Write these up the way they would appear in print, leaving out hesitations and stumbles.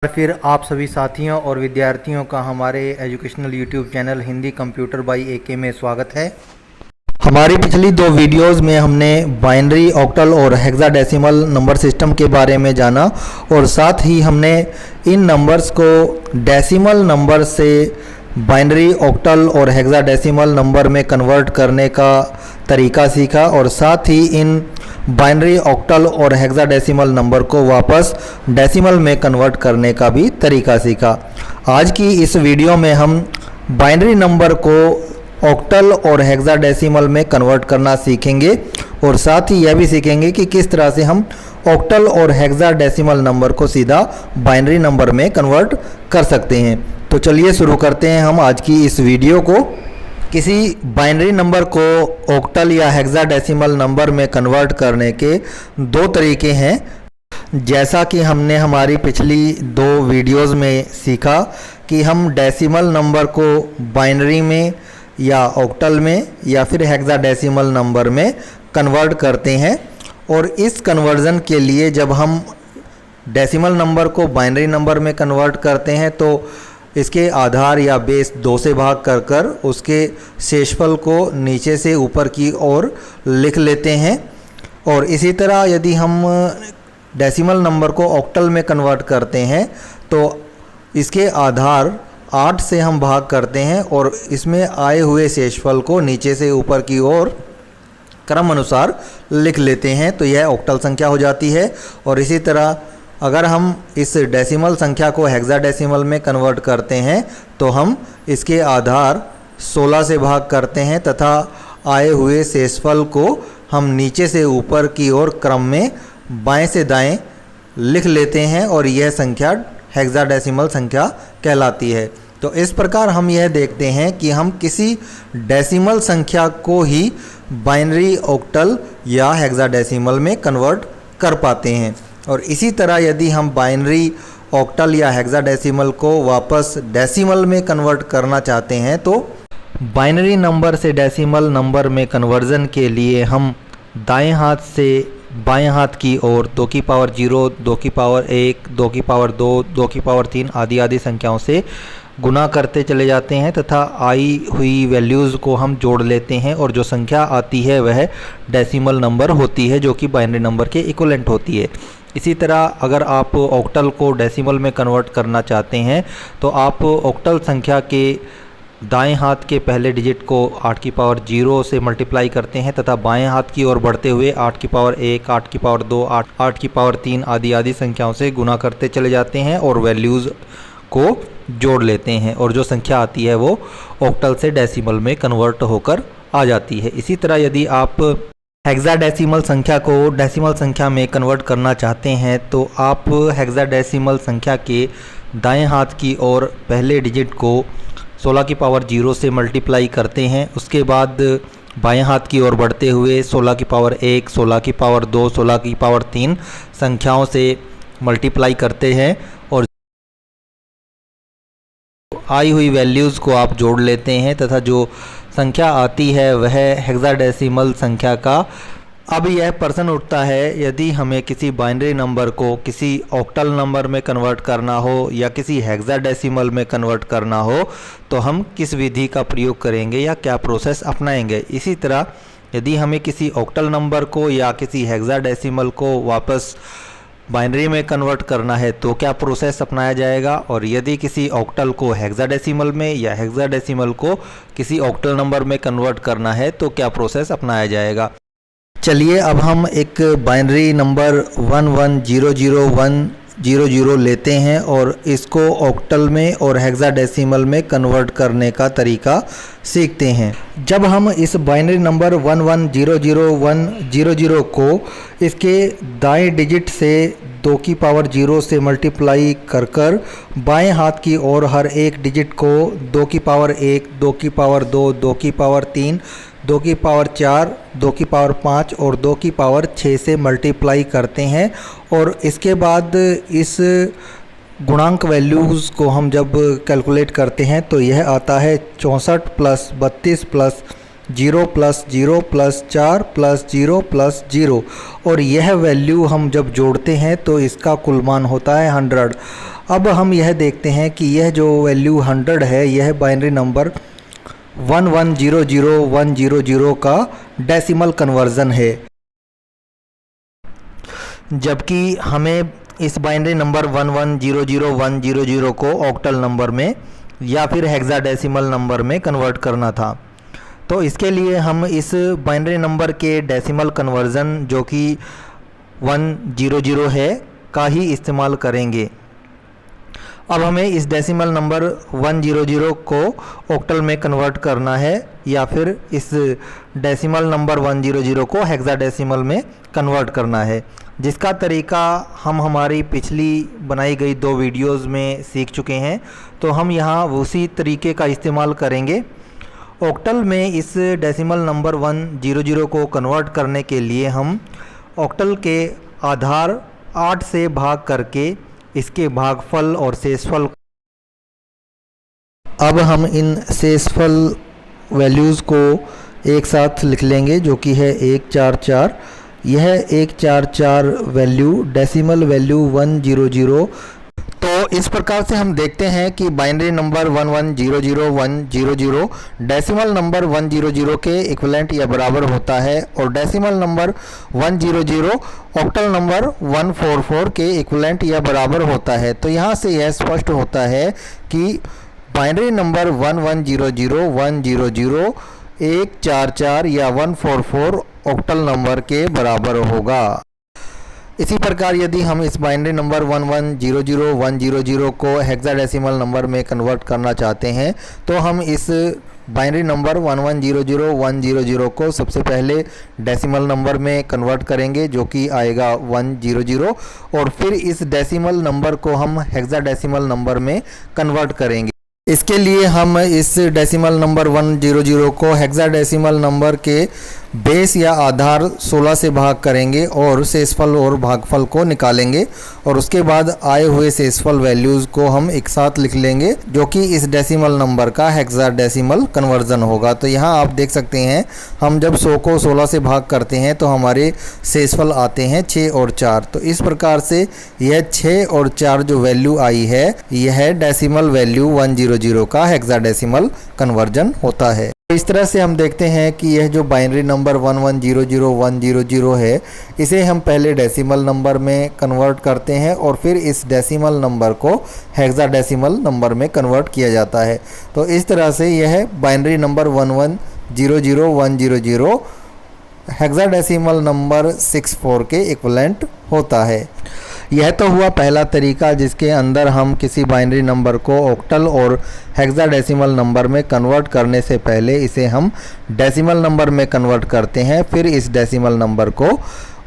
फिर आप सभी साथियों और विद्यार्थियों का हमारे educational YouTube channel Hindi computer by AK में स्वागत है। हमारी पिछली दो वीडियोस में हमने बाइनरी, ऑक्टल और हेक्साडेसिमल नंबर सिस्टम के बारे में जाना और साथ ही हमने इन नंबर्स को डेसिमल नंबर से बाइनरी, ऑक्टल और हेक्साडेसिमल नंबर में कन्वर्ट करने का तरीका सीखा और साथ ही इन बाइनरी, ऑक्टल और हेक्साडेसिमल नंबर को वापस डेसिमल में कन्वर्ट करने का भी तरीका सीखा। आज की इस वीडियो में हम बाइनरी नंबर को ऑक्टल और हेक्साडेसिमल में कन्वर्ट करना सीखेंगे और साथ ही यह भी सीखेंगे कि किस तरह से हम ऑक्टल और हेक्साडेसिमल नंबर को सीधा बाइनरी नंबर में कन्वर्ट कर सकते हैं। तो चलिए शुरू करते हैं हम आज की इस वीडियो को। किसी बाइनरी नंबर को ऑक्टल या हेक्साडेसिमल नंबर में कन्वर्ट करने के दो तरीके हैं। जैसा कि हमने हमारी पिछली दो वीडियोस में सीखा कि हम डेसिमल नंबर को बाइनरी में या ऑक्टल में या फिर हेक्साडेसिमल नंबर में कन्वर्ट करते हैं और इस कन्वर्जन के लिए जब हम डेसिमल नंबर को बाइनरी नंबर में कन्वर्ट करते हैं तो इसके आधार या बेस 2 से भाग कर कर उसके शेषफल को नीचे से ऊपर की ओर लिख लेते हैं। और इसी तरह यदि हम डेसिमल नंबर को ऑक्टल में कन्वर्ट करते हैं तो इसके आधार 8 से हम भाग करते हैं और इसमें आए हुए शेषफल को नीचे से ऊपर की ओर क्रम अनुसार लिख लेते हैं, तो यह ऑक्टल संख्या हो जाती है। और इसी तरह अगर हम इस डेसिमल संख्या को हेक्साडेसिमल में कन्वर्ट करते हैं तो हम इसके आधार 16 से भाग करते हैं तथा आए हुए शेषफल को हम नीचे से ऊपर की ओर क्रम में बाएं से दाएं लिख लेते हैं और यह संख्या हेक्साडेसिमल संख्या कहलाती है। तो इस प्रकार हम यह देखते हैं कि हम किसी डेसिमल संख्या को ही बाइनरी, ऑक्टल या हेक्साडेसिमल में कन्वर्ट कर पाते हैं। और इसी तरह यदि हम बाइनरी, ऑक्टल या हेक्साडेसिमल को वापस डेसिमल में कन्वर्ट करना चाहते हैं तो बाइनरी नंबर से डेसिमल नंबर में कन्वर्जन के लिए हम दाएं हाथ से बाएं हाथ की ओर 2 की पावर 0, 2 की पावर 1, 2 की पावर 2, 2 की पावर 3 आदि आदि संख्याओं से गुना करते चले जाते हैं तथा आई हुई वैल्यूज़ को हम जोड़ लेते हैं और जो संख्या आती है वह डेसिमल नंबर होती है जो कि बाइनरी नंबर के इक्विवेलेंट होती है। इसी तरह अगर आप ऑक्टल को डेसिमल में कन्वर्ट करना चाहते हैं तो आप ऑक्टल संख्या के दाएं हाथ के पहले डिजिट को 8 की पावर 0 से मल्टीप्लाई करते हैं तथा बाएं हाथ की ओर बढ़ते हुए 8 की पावर 1, 8 की पावर 2, 8 की पावर 3 आदि आदि संख्याओं से गुना करते चले जाते हैं और वैल्यूज़ को जोड़ लेते हैं और जो संख्या आती है वो ऑक्टल से डेसिमल में कन्वर्ट होकर आ जाती है। इसी तरह यदि आप हेक्साडेसिमल संख्या को डेसिमल संख्या में कन्वर्ट करना चाहते हैं तो आप हेक्साडेसिमल संख्या के दाएं हाथ की ओर पहले डिजिट को 16 की पावर 0 से मल्टीप्लाई करते हैं। उसके बाद बाएं हाथ की ओर बढ़ते हुए 16 की पावर 1, 16 की पावर 2, 16 की पावर 3 संख्याओं से मल्टीप्लाई करते हैं और आई हुई वैल्यूज़ को आप जोड़ लेते हैं तथा जो संख्या आती है वह हेक्साडेसिमल संख्या का। अब यह प्रश्न उठता है यदि हमें किसी बाइनरी नंबर को किसी ऑक्टल नंबर में कन्वर्ट करना हो या किसी हेक्साडेसिमल में कन्वर्ट करना हो तो हम किस विधि का प्रयोग करेंगे या क्या प्रोसेस अपनाएंगे। इसी तरह यदि हमें किसी ऑक्टल नंबर को या किसी हेक्साडेसिमल को वापस बाइनरी में कन्वर्ट करना है तो क्या प्रोसेस अपनाया जाएगा, और यदि किसी ऑक्टल को हेक्साडेसिमल में या हेक्साडेसिमल को किसी ऑक्टल नंबर में कन्वर्ट करना है तो क्या प्रोसेस अपनाया जाएगा। चलिए अब हम एक बाइनरी नंबर 11001000 लेते हैं और इसको ऑक्टल में और हेक्साडेसिमल में कन्वर्ट करने का तरीका सीखते हैं। जब हम इस बाइनरी नंबर 11001000 को इसके दाएं डिजिट से 2 की पावर 0 से मल्टीप्लाई कर कर बाएं हाथ की ओर हर एक डिजिट को 2 की पावर 1, 2 की पावर 2, 2 की पावर 3, 2 की पावर 4, 2 की पावर 5 और 2 की पावर 6 से मल्टीप्लाई करते हैं और इसके बाद इस गुणांक वैल्यूज़ को हम जब कैलकुलेट करते हैं तो यह आता है 64 plus 32 plus 0 plus 0 plus 4 plus 0 plus 0 और यह वैल्यू हम जब जोड़ते हैं तो इसका कुल मान होता है 100। अब हम यह देखते हैं कि यह जो वैल्यू 100 है यह बाइनरी नंबर 1100 का डेसिमल कन्वर्ज़न है, जबकि हमें इस बाइनरी नंबर 1100 को ऑक्टल नंबर में या फिर हेक्साडेसिमल नंबर में कन्वर्ट करना था। तो इसके लिए हम इस बाइनरी नंबर के डेसिमल कन्वर्ज़न जो कि 100 है का ही इस्तेमाल करेंगे। अब हमें इस डेसिमल नंबर 100 को ऑक्टल में कन्वर्ट करना है या फिर इस डेसिमल नंबर 100 को हेक्साडेसिमल में कन्वर्ट करना है, जिसका तरीका हम हमारी पिछली बनाई गई 2 वीडियोज़ में सीख चुके हैं। तो हम यहाँ उसी तरीके का इस्तेमाल करेंगे। ऑक्टल में इस डेसिमल नंबर 100 को कन्वर्ट करने के लिए हम ऑक्टल के आधार 8 से भाग करके इसके भागफल और शेषफल, अब हम इन शेषफल वैल्यूज़ को एक साथ लिख लेंगे जो कि है 144। यह 144 वैल्यू डेसिमल वैल्यू 100। तो इस प्रकार से हम देखते हैं कि बाइनरी नंबर 1100 डेसिमल नंबर 100 के इक्विवेलेंट या बराबर होता है और डेसिमल नंबर 100 ऑक्टल नंबर 144 के इक्विवेलेंट या बराबर होता है। तो यहाँ से यह स्पष्ट होता है कि बाइनरी नंबर 1100 144 या 144 ऑक्टल नंबर के बराबर होगा। इसी प्रकार यदि हम इस बाइनरी नंबर 1100 को हेक्साडेसिमल नंबर में कन्वर्ट करना चाहते हैं तो हम इस बाइनरी नंबर 1100 को सबसे पहले डेसिमल नंबर में कन्वर्ट करेंगे जो कि आएगा 100, और फिर इस डेसिमल नंबर को हम हेक्साडेसिमल नंबर में कन्वर्ट करेंगे। इसके लिए हम इस डेसिमल नंबर 100 को हेक्साडेसिमल नंबर के बेस या आधार 16 से भाग करेंगे और शेषफल और भागफल को निकालेंगे और उसके बाद आए हुए शेषफल वैल्यूज़ को हम एक साथ लिख लेंगे जो कि इस डेसिमल नंबर का हेक्साडेसिमल कन्वर्जन होगा। तो यहाँ आप देख सकते हैं हम जब 100 को 16 से भाग करते हैं तो हमारे शेषफल आते हैं 6 और 4। तो इस प्रकार से यह 6 और 4 जो वैल्यू आई है यह डेसिमल वैल्यू 100 का हेक्साडेसिमल कन्वर्जन होता है। इस तरह से हम देखते हैं कि यह जो बाइनरी नंबर 1100 है इसे हम पहले डेसिमल नंबर में कन्वर्ट करते हैं और फिर इस डेसिमल नंबर को हेक्साडेसिमल नंबर में कन्वर्ट किया जाता है। तो इस तरह से यह बाइनरी नंबर 1100 हेक्साडेसिमल नंबर 64 के इक्विवेलेंट होता है। यह तो हुआ पहला तरीका जिसके अंदर हम किसी बाइनरी नंबर को ऑक्टल और हेक्साडेसिमल नंबर में कन्वर्ट करने से पहले इसे हम डेसिमल नंबर में कन्वर्ट करते हैं, फिर इस डेसिमल नंबर को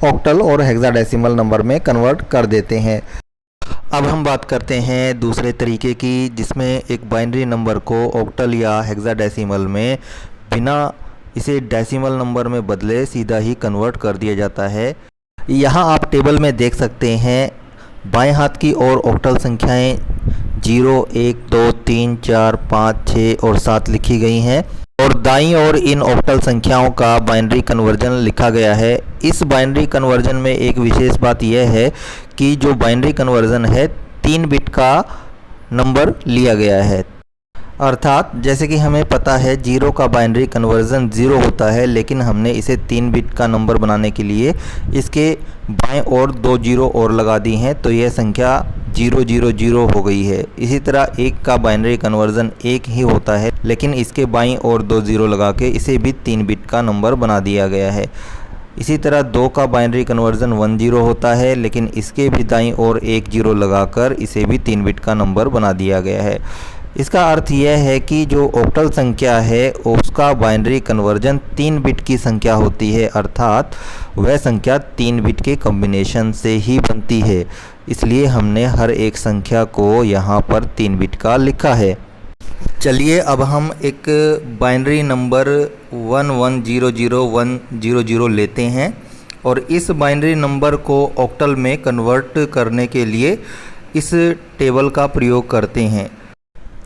ऑक्टल और हेक्साडेसिमल नंबर में कन्वर्ट कर देते हैं। अब हम बात करते हैं दूसरे तरीके की जिसमें एक बाइनरी नंबर को ऑक्टल या हेक्साडेसिमल में बिना इसे डेसिमल नंबर में बदले सीधा ही कन्वर्ट कर दिया जाता है। यहाँ आप टेबल में देख सकते हैं बाएं हाथ की ओर ऑक्टल संख्याएं 0, 1, 2, 3, 4, 5, 6 और 7 लिखी गई हैं और दाईं ओर इन ऑक्टल संख्याओं का बाइनरी कन्वर्जन लिखा गया है। इस बाइनरी कन्वर्जन में एक विशेष बात यह है कि जो बाइनरी कन्वर्जन है 3 बिट का नंबर लिया गया है, अर्थात जैसे कि हमें पता है 0 का बाइनरी कन्वर्जन 0 होता है, लेकिन हमने इसे 3 बिट का नंबर बनाने के लिए इसके बाएं ओर 2 0 और लगा दी हैं, तो यह संख्या 000 हो गई है। इसी तरह 1 का बाइनरी कन्वर्जन 1 ही होता है, लेकिन इसके बाईं ओर 2 0 लगा के इसे भी 3 बिट का नंबर बना दिया गया है। इसी तरह 2 का बाइनरी कन्वर्जन 10 होता है, लेकिन इसके भी दाईं ओर 1 0 लगाकर इसे भी 3 बिट का नंबर बना दिया गया है। इसका अर्थ यह है कि जो ऑक्टल संख्या है उसका बाइनरी कन्वर्जन 3 बिट की संख्या होती है, अर्थात वह संख्या 3 बिट के कॉम्बिनेशन से ही बनती है। इसलिए हमने हर एक संख्या को यहाँ पर 3 बिट का लिखा है। चलिए अब हम एक बाइनरी नंबर 1100 लेते हैं और इस बाइनरी नंबर को ऑक्टल में कन्वर्ट करने के लिए इस टेबल का प्रयोग करते हैं।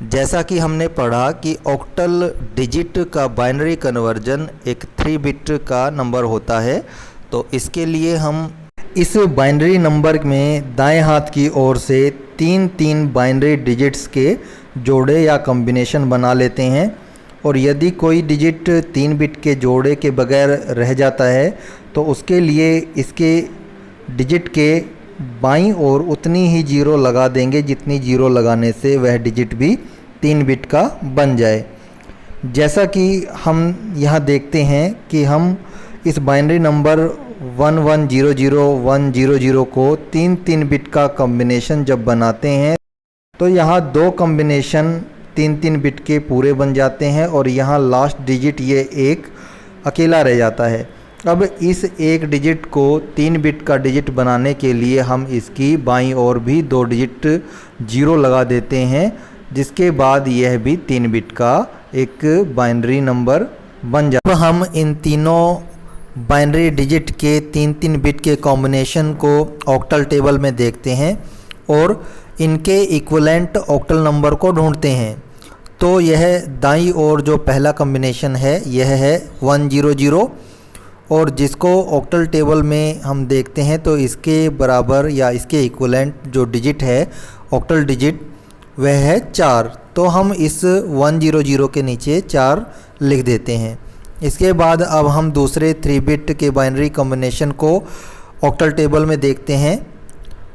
जैसा कि हमने पढ़ा कि ऑक्टल डिजिट का बाइनरी कन्वर्जन एक 3 बिट का नंबर होता है, तो इसके लिए हम इस बाइनरी नंबर में दाएं हाथ की ओर से 3 बाइनरी डिजिट्स के जोड़े या कॉम्बिनेशन बना लेते हैं और यदि कोई डिजिट 3 बिट के जोड़े के बगैर रह जाता है तो उसके लिए इसके डिजिट के बाईं ओर उतनी ही जीरो लगा देंगे जितनी जीरो लगाने से वह डिजिट भी 3 बिट का बन जाए। जैसा कि हम यहाँ देखते हैं कि हम इस बाइनरी नंबर 1100 को 3 बिट का कॉम्बिनेशन जब बनाते हैं तो यहाँ 2 कॉम्बिनेशन 3 बिट के पूरे बन जाते हैं और यहाँ लास्ट डिजिट ये एक अकेला रह जाता है। अब इस एक डिजिट को 3 बिट का डिजिट बनाने के लिए हम इसकी बाईं ओर भी 2 डिजिट जीरो लगा देते हैं, जिसके बाद यह भी 3 बिट का एक बाइनरी नंबर बन जाता है। अब हम इन तीनों बाइनरी डिजिट के 3 बिट के कॉम्बिनेशन को ऑक्टल टेबल में देखते हैं और इनके इक्विवेलेंट ऑक्टल नंबर को ढूंढते हैं। तो यह दाईं ओर जो पहला कॉम्बिनेशन है यह है 100 और जिसको ऑक्टल टेबल में हम देखते हैं तो इसके बराबर या इसके इक्विवेलेंट जो डिजिट है ऑक्टल डिजिट वह है 4। तो हम इस 100 के नीचे 4 लिख देते हैं। इसके बाद अब हम दूसरे 3 बिट के बाइनरी कॉम्बिनेशन को ऑक्टल टेबल में देखते हैं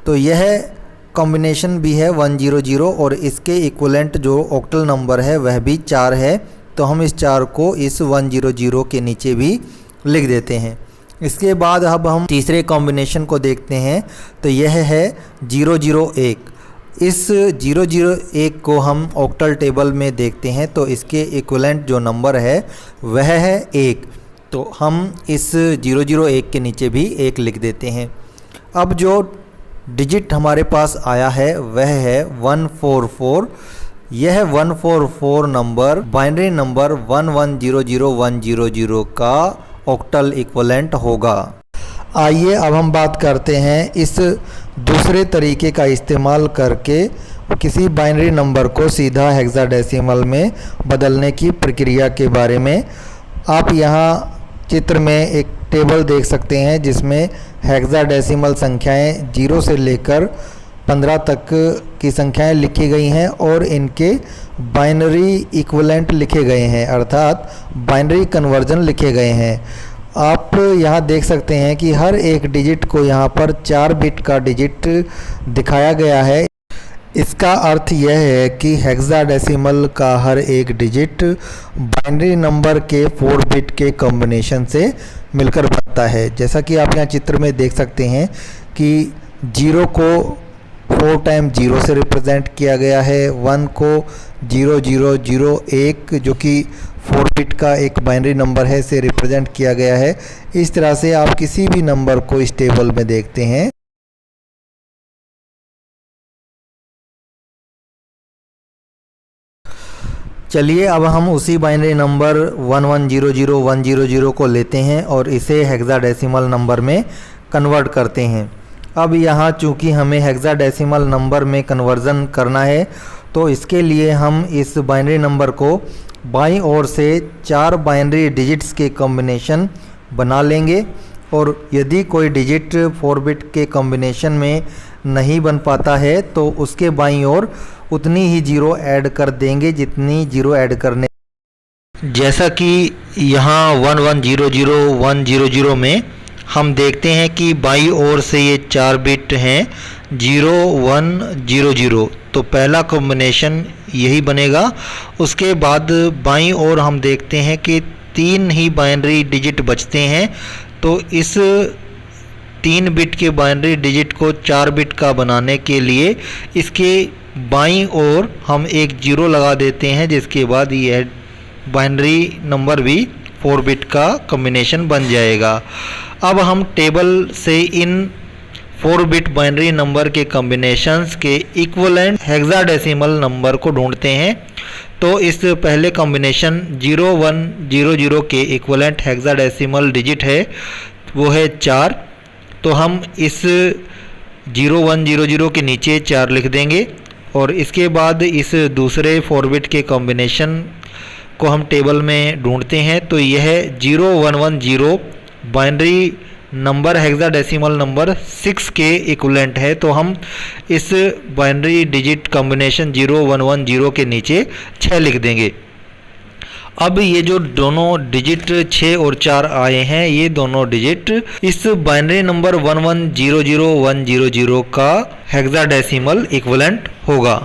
तो यह कॉम्बिनेशन भी है 100 और इसके इक्विवेलेंट जो ऑक्टल नंबर है वह भी 4 है। तो हम इस 4 को इस 100 के नीचे भी लिख देते हैं। इसके बाद अब हम तीसरे कॉम्बिनेशन को देखते हैं तो यह है 001। इस 001 को हम ऑक्टल टेबल में देखते हैं तो इसके इक्विवेलेंट जो नंबर है वह है 1। तो हम इस 001 के नीचे भी 1 लिख देते हैं। अब जो डिजिट हमारे पास आया है वह है 144। यह 144 नंबर बाइनरी नंबर 1100100 का ऑक्टल इक्विवेलेंट होगा। आइए अब हम बात करते हैं इस दूसरे तरीके का इस्तेमाल करके किसी बाइनरी नंबर को सीधा हेक्साडेसिमल में बदलने की प्रक्रिया के बारे में। आप यहाँ चित्र में एक टेबल देख सकते हैं जिसमें हेक्साडेसिमल संख्याएं 0 से लेकर 15 तक की संख्याएं लिखी गई हैं और इनके बाइनरी इक्विवेलेंट लिखे गए हैं, अर्थात बाइनरी कन्वर्जन लिखे गए हैं। आप यहाँ देख सकते हैं कि हर एक डिजिट को यहाँ पर 4 बिट का डिजिट दिखाया गया है। इसका अर्थ यह है कि हेक्साडेसिमल का हर एक डिजिट बाइनरी नंबर के 4 बिट के कॉम्बिनेशन से मिलकर बनता है। जैसा कि आप यहाँ चित्र में देख सकते हैं कि 0 को 4 टाइम 0 से रिप्रेजेंट किया गया है, 1 को 0001 जो कि 4 बिट का एक बाइनरी नंबर है से रिप्रेजेंट किया गया है। इस तरह से आप किसी भी नंबर को इस टेबल में देखते हैं। चलिए अब हम उसी बाइनरी नंबर 1100100 को लेते हैं और इसे हेक्साडेसिमल नंबर में कन्वर्ट करते हैं। अब यहाँ चूँकि हमें हेक्साडेसिमल नंबर में कन्वर्ज़न करना है तो इसके लिए हम इस बाइनरी नंबर को बाईं ओर से 4 बाइनरी डिजिट्स के कॉम्बिनेशन बना लेंगे और यदि कोई डिजिट 4 बिट के कॉम्बिनेशन में नहीं बन पाता है तो उसके बाईं ओर उतनी ही जीरो ऐड कर देंगे जितनी जीरो ऐड करने। जैसा कि यहाँ 1100 में हम देखते हैं कि बाईं ओर से ये 4 बिट हैं 0100, तो पहला कॉम्बिनेशन यही बनेगा। उसके बाद बाईं ओर हम देखते हैं कि 3 ही बाइनरी डिजिट बचते हैं, तो इस 3 बिट के बाइनरी डिजिट को 4 बिट का बनाने के लिए इसके बाईं ओर हम एक जीरो लगा देते हैं, जिसके बाद यह बाइनरी नंबर भी 4 बिट का कॉम्बिनेशन बन जाएगा। अब हम टेबल से इन 4 बिट बाइनरी नंबर के कॉम्बिनेशंस के इक्विवेलेंट हेक्साडेसिमल नंबर को ढूंढते हैं। तो इस पहले कॉम्बिनेशन 0100 के इक्विवेलेंट हेक्साडेसिमल डिजिट है वो है 4, तो हम इस 0100 के नीचे 4 लिख देंगे और इसके बाद इस दूसरे 4 बिट के कॉम्बिनेशन को हम टेबल में ढूंढते हैं। तो यह 0110 बाइनरी नंबर हेक्साडेसिमल नंबर 6 के इक्विवेलेंट है, तो हम इस बाइनरी डिजिट कॉम्बिनेशन 0110 के नीचे 6 लिख देंगे। अब ये जो दोनों डिजिट 6 और 4 आए हैं, ये दोनों डिजिट इस बाइनरी नंबर 11001000 का हेक्साडेसिमल इक्विवेलेंट होगा।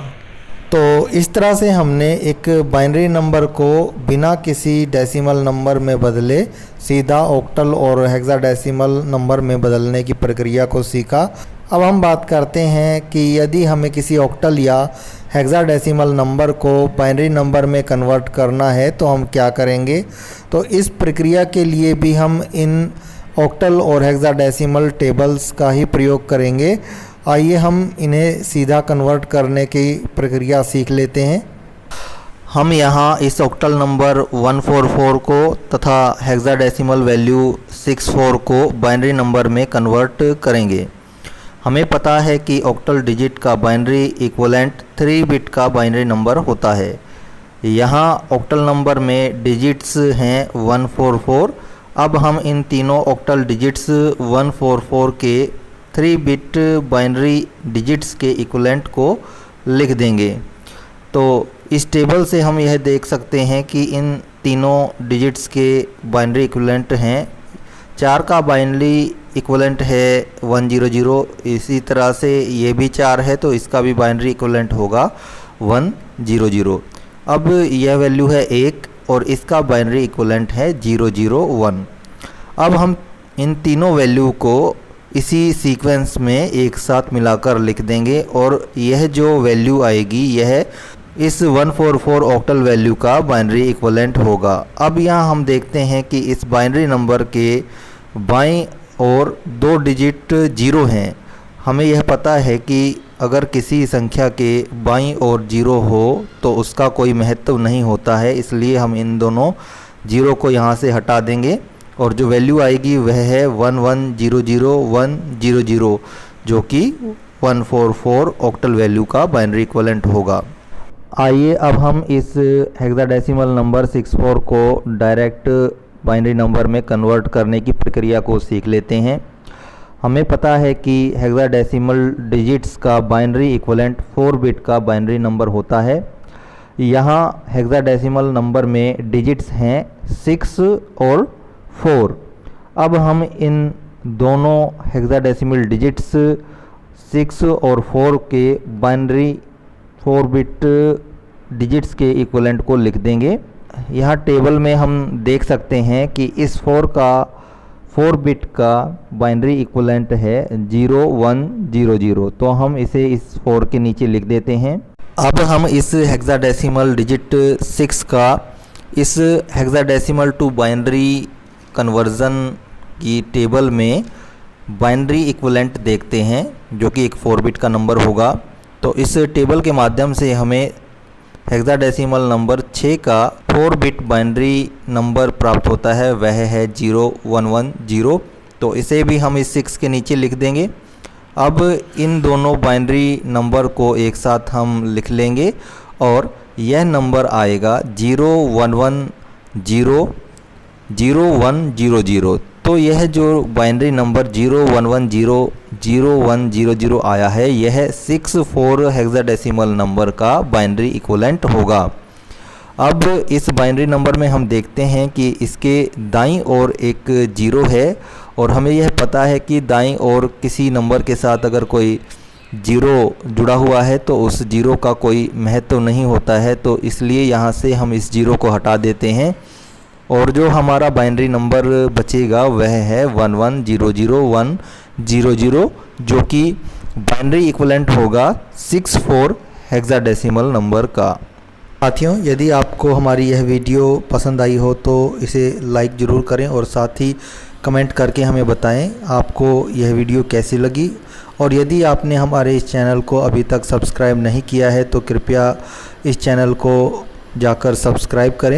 तो इस तरह से हमने एक बाइनरी नंबर को बिना किसी डेसिमल नंबर में बदले सीधा ऑक्टल और हेक्साडेसिमल नंबर में बदलने की प्रक्रिया को सीखा। अब हम बात करते हैं कि यदि हमें किसी ऑक्टल या हेक्साडेसिमल नंबर को बाइनरी नंबर में कन्वर्ट करना है तो हम क्या करेंगे। तो इस प्रक्रिया के लिए भी हम इन ऑक्टल और हेक्साडेसिमल टेबल्स का ही प्रयोग करेंगे। आइए हम इन्हें सीधा कन्वर्ट करने की प्रक्रिया सीख लेते हैं। हम यहाँ इस ऑक्टल नंबर 144 को तथा हेक्साडेसिमल वैल्यू 64 को बाइनरी नंबर में कन्वर्ट करेंगे। हमें पता है कि ऑक्टल डिजिट का बाइनरी इक्विवेलेंट 3 बिट का बाइनरी नंबर होता है। यहाँ ऑक्टल नंबर में डिजिट्स हैं 144। अब हम इन तीनों ऑक्टल डिजिट्स 144 के 3 बिट बाइनरी डिजिट्स के इक्विवेलेंट को लिख देंगे। तो इस टेबल से हम यह देख सकते हैं कि इन तीनों डिजिट्स के बाइनरी इक्विवेलेंट हैं। 4 का बाइनरी इक्विवेलेंट है 100, इसी तरह से ये भी 4 है तो इसका भी बाइनरी इक्विवेलेंट होगा 100। अब यह वैल्यू है 1 और इसका बाइनरी इक्विवेलेंट है 001। अब हम इन तीनों वैल्यू को इसी सीक्वेंस में एक साथ मिलाकर लिख देंगे और यह जो वैल्यू आएगी यह इस 144 ऑक्टल वैल्यू का बाइनरी इक्विवेलेंट होगा। अब यहाँ हम देखते हैं कि इस बाइनरी नंबर के बाईं और 2 डिजिट 0 हैं। हमें यह पता है कि अगर किसी संख्या के बाईं और 0 हो तो उसका कोई महत्व नहीं होता है, इसलिए हम इन दोनों 0 को यहाँ से हटा देंगे और जो वैल्यू आएगी वह है 1100100 जो कि 144 ऑक्टल वैल्यू का बाइनरी इक्विवेलेंट होगा। आइए अब हम इस हेक्साडेसिमल नंबर 64 को डायरेक्ट बाइनरी नंबर में कन्वर्ट करने की प्रक्रिया को सीख लेते हैं। हमें पता है कि हेक्साडेसिमल डिजिट्स का बाइनरी इक्विवेलेंट 4 बिट का बाइनरी नंबर होता है। यहाँ हेक्साडेसिमल नंबर में डिजिट्स हैं 6 और 4। अब हम इन दोनों हेक्साडेसिमल डिजिट्स 6 और 4 के बाइनरी 4 बिट डिजिट्स के इक्विवेलेंट को लिख देंगे। यहाँ टेबल में हम देख सकते हैं कि इस 4 का 4 बिट का बाइनरी इक्विवेलेंट है 0100, तो हम इसे इस 4 के नीचे लिख देते हैं। अब हम इस हेक्साडेसिमल डिजिट 6 का इस हेक्साडेसिमल टू बाइनरी कन्वर्ज़न की टेबल में बाइनरी इक्विवेलेंट देखते हैं जो कि एक 4 बिट का नंबर होगा। तो इस टेबल के माध्यम से हमें हेक्साडेसिमल नंबर 6 का 4 बिट बाइनरी नंबर प्राप्त होता है, वह है 0110। तो इसे भी हम इस 6 के नीचे लिख देंगे। अब इन दोनों बाइनरी नंबर को एक साथ हम लिख लेंगे और यह नंबर आएगा 01100100। तो यह जो बाइनरी नंबर 01100100 आया है यह 64 हेक्साडेसिमल नंबर का बाइनरी इक्विवेलेंट होगा। अब इस बाइनरी नंबर में हम देखते हैं कि इसके दाईं ओर एक 0 है और हमें यह पता है कि दाईं ओर किसी नंबर के साथ अगर कोई 0 जुड़ा हुआ है तो उस 0 का कोई महत्व नहीं होता है, तो इसलिए यहाँ से हम इस 0 को हटा देते हैं और जो हमारा बाइनरी नंबर बचेगा वह है 11000100 जो कि बाइनरी इक्विवेलेंट होगा 64 हेक्साडेसिमल नंबर का। साथियों, यदि आपको हमारी यह वीडियो पसंद आई हो तो इसे लाइक ज़रूर करें और साथ ही कमेंट करके हमें बताएं आपको यह वीडियो कैसी लगी। और यदि आपने हमारे इस चैनल को अभी तक सब्सक्राइब नहीं किया है तो कृपया इस चैनल को जाकर सब्सक्राइब करें।